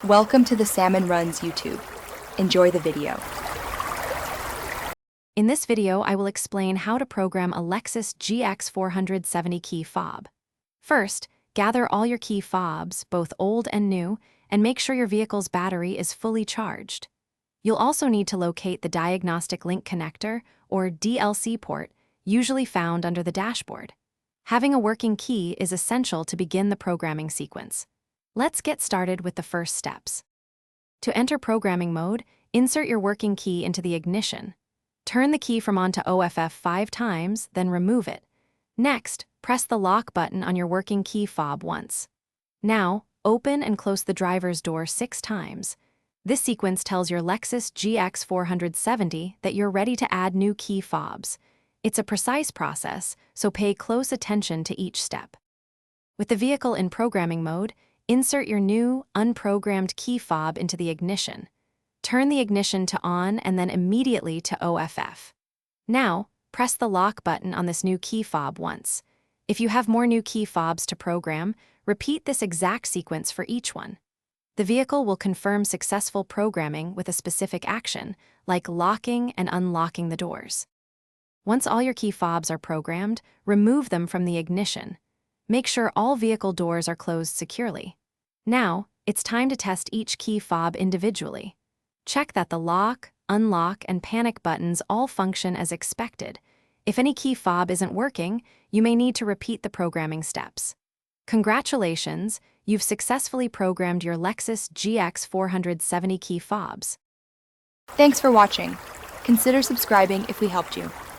Welcome to the Salmon Runs YouTube. Enjoy the video. In this video, I will explain how to program a Lexus GX470 key fob. First, gather all your key fobs, both old and new, and make sure your vehicle's battery is fully charged. You'll also need to locate the Diagnostic Link Connector, or DLC port, usually found under the dashboard. Having a working key is essential to begin the programming sequence. Let's get started with the first steps. To enter programming mode, insert your working key into the ignition. Turn the key from on to OFF 5 times, then remove it. Next, press the lock button on your working key fob once. Now, open and close the driver's door 6 times. This sequence tells your Lexus GX470 that you're ready to add new key fobs. It's a precise process, so pay close attention to each step. With the vehicle in programming mode, insert your new, unprogrammed key fob into the ignition. Turn the ignition to on and then immediately to OFF. Now, press the lock button on this new key fob once. If you have more new key fobs to program, repeat this exact sequence for each one. The vehicle will confirm successful programming with a specific action, like locking and unlocking the doors. Once all your key fobs are programmed, remove them from the ignition. Make sure all vehicle doors are closed securely. Now, it's time to test each key fob individually. Check that the lock, unlock, and panic buttons all function as expected. If any key fob isn't working, you may need to repeat the programming steps. Congratulations, you've successfully programmed your Lexus GX470 key fobs. Thanks for watching. Consider subscribing if we helped you.